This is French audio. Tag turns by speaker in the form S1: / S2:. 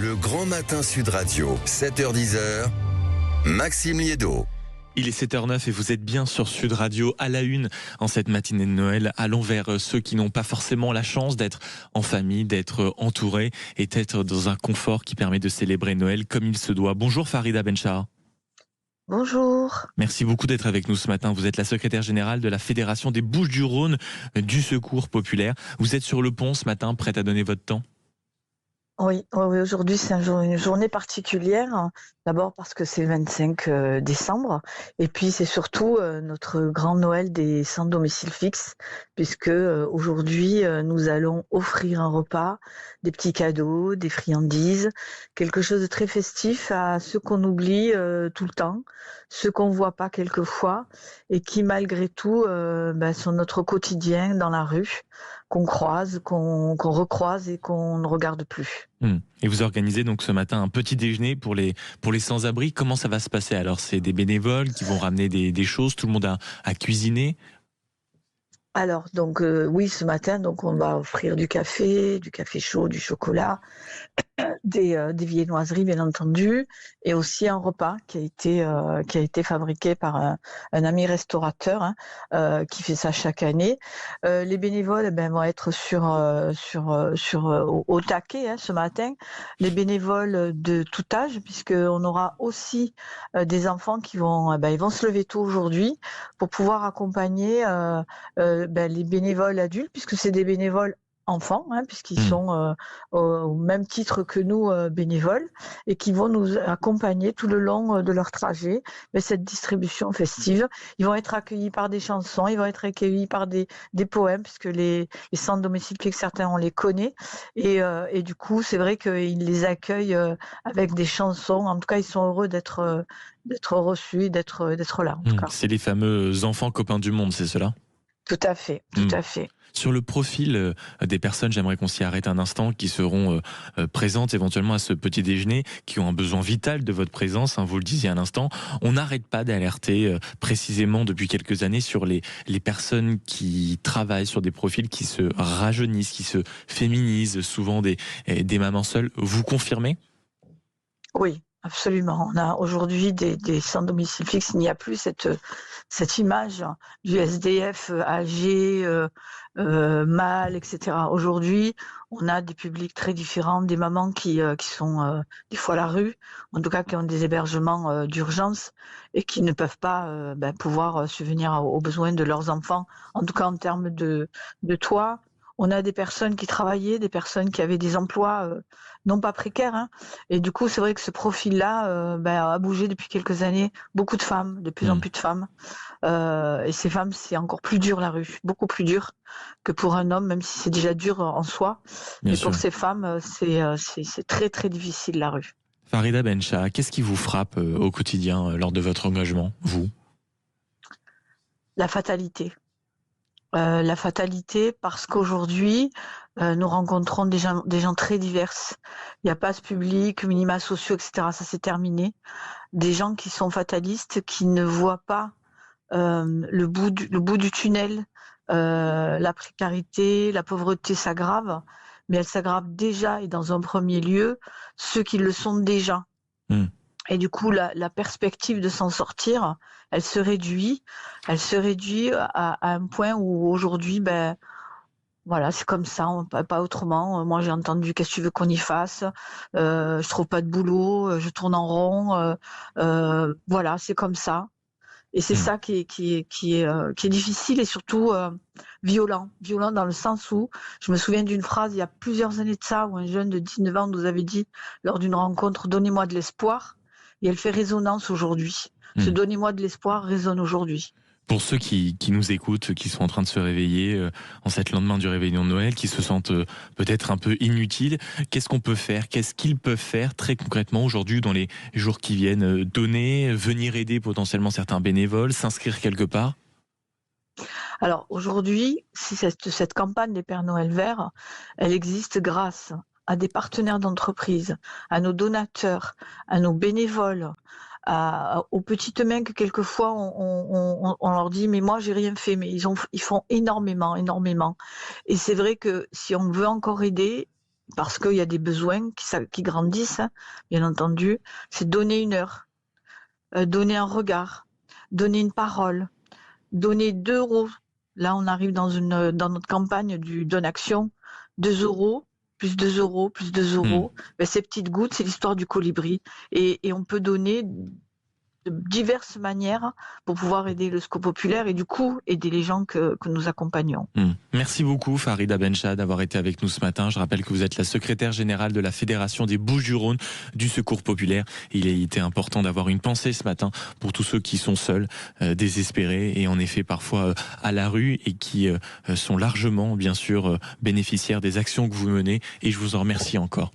S1: Le Grand Matin Sud Radio, 7h-10h, Maxime Liédot.
S2: Il est 7h09 et vous êtes bien sur Sud Radio à la une en cette matinée de Noël. Allons vers ceux qui n'ont pas forcément la chance d'être en famille, d'être entourés et d'être dans un confort qui permet de célébrer Noël comme il se doit. Bonjour Farida Benchara.
S3: Bonjour.
S2: Merci beaucoup d'être avec nous ce matin. Vous êtes la secrétaire générale de la Fédération des Bouches-du-Rhône du Secours Populaire. Vous êtes sur le pont ce matin, prête à donner votre temps ?
S3: Oui, aujourd'hui c'est une journée particulière. D'abord parce que c'est le 25 décembre et puis c'est surtout notre grand Noël des sans domicile fixe puisque aujourd'hui nous allons offrir un repas, des petits cadeaux, des friandises, quelque chose de très festif à ceux qu'on oublie tout le temps, ceux qu'on voit pas quelquefois et qui malgré tout sont notre quotidien dans la rue, qu'on croise, qu'on recroise et qu'on ne regarde plus.
S2: Et vous organisez donc ce matin un petit déjeuner pour les sans-abri. Comment ça va se passer alors ? C'est des bénévoles qui vont ramener des choses, tout le monde a cuisiné ?
S3: Alors, donc oui, ce matin, donc on va offrir du café chaud, du chocolat, des viennoiseries bien entendu, et aussi un repas qui a été fabriqué par un ami restaurateur qui fait ça chaque année. Les bénévoles vont être au taquet ce matin. Les bénévoles de tout âge, puisque on aura aussi des enfants qui vont ils vont se lever tôt aujourd'hui pour pouvoir accompagner les bénévoles adultes, puisque c'est des bénévoles enfants, puisqu'ils sont au même titre que nous bénévoles et qui vont nous accompagner tout le long de leur trajet. Mais cette distribution festive, ils vont être accueillis par des chansons, ils vont être accueillis par des poèmes, puisque les sans domicile fixe, certains on les connaît et du coup c'est vrai qu'ils les accueillent avec des chansons. En tout cas, ils sont heureux d'être reçus, d'être là. En tout cas.
S2: C'est les fameux enfants copains du monde, c'est cela ?
S3: Tout à fait, tout à fait.
S2: Sur le profil des personnes, j'aimerais qu'on s'y arrête un instant, qui seront présentes éventuellement à ce petit déjeuner, qui ont un besoin vital de votre présence, vous le disiez à l'instant. On n'arrête pas d'alerter précisément depuis quelques années sur les personnes qui travaillent sur des profils qui se rajeunissent, qui se féminisent, souvent des mamans seules. Vous confirmez ?
S3: Oui. Absolument. On a aujourd'hui des sans domicile fixe. Il n'y a plus cette image du SDF âgé, mâle, etc. Aujourd'hui, on a des publics très différents, des mamans qui sont des fois à la rue, en tout cas qui ont des hébergements d'urgence et qui ne peuvent pas pouvoir subvenir aux besoins de leurs enfants, en tout cas en termes de toit. On a des personnes qui travaillaient, des personnes qui avaient des emplois non pas précaires. Et du coup, c'est vrai que ce profil-là a bougé depuis quelques années. Beaucoup de femmes, de plus en plus de femmes. Et ces femmes, c'est encore plus dur la rue, beaucoup plus dur que pour un homme, même si c'est déjà dur en soi.
S2: Bien
S3: Mais
S2: sûr.
S3: pour ces femmes, c'est très très difficile la rue.
S2: Farida Benchara, qu'est-ce qui vous frappe au quotidien lors de votre engagement, vous ?
S3: La fatalité. La fatalité parce qu'aujourd'hui, nous rencontrons des gens très divers. Il n'y a pas ce public, minima sociaux, etc. Ça c'est terminé. Des gens qui sont fatalistes, qui ne voient pas le bout du tunnel. La précarité, la pauvreté s'aggravent, mais elle s'aggrave déjà et dans un premier lieu, ceux qui le sont déjà. Et du coup, la perspective de s'en sortir, elle se réduit à un point où aujourd'hui, c'est comme ça, pas autrement. Moi, j'ai entendu, qu'est-ce que tu veux qu'on y fasse ? Je trouve pas de boulot, je tourne en rond. C'est comme ça. Et c'est ça qui est difficile et surtout violent dans le sens où je me souviens d'une phrase il y a plusieurs années de ça où un jeune de 19 ans nous avait dit lors d'une rencontre: donnez-moi de l'espoir. Et elle fait résonance aujourd'hui. Ce donnez-moi de l'espoir résonne aujourd'hui.
S2: Pour ceux qui nous écoutent, qui sont en train de se réveiller en cette lendemain du réveillon de Noël, qui se sentent peut-être un peu inutiles, qu'est-ce qu'on peut faire ? Qu'est-ce qu'ils peuvent faire très concrètement aujourd'hui dans les jours qui viennent ? Donner, venir aider potentiellement certains bénévoles, s'inscrire quelque part ?
S3: Alors aujourd'hui, si cette campagne des Pères Noël verts, elle existe grâce à des partenaires d'entreprise, à nos donateurs, à nos bénévoles, aux petites mains que quelquefois on leur dit mais moi j'ai rien fait, mais ils font énormément. Et c'est vrai que si on veut encore aider, parce qu'il y a des besoins qui grandissent, hein, bien entendu. C'est donner une heure, donner un regard, donner une parole, donner 2 euros. Là, on arrive dans notre campagne du Donne Action, 2 euros, plus 2 euros, plus 2 euros. Ces petites gouttes, c'est l'histoire du colibri. Et on peut donner de diverses manières pour pouvoir aider le Secours populaire et du coup aider les gens que nous accompagnons.
S2: Merci beaucoup Farida Bencha d'avoir été avec nous ce matin. Je rappelle que vous êtes la secrétaire générale de la Fédération des Bouches-du-Rhône du Secours populaire. Il a été important d'avoir une pensée ce matin pour tous ceux qui sont seuls, désespérés et en effet parfois à la rue et qui sont largement bien sûr bénéficiaires des actions que vous menez et je vous en remercie encore.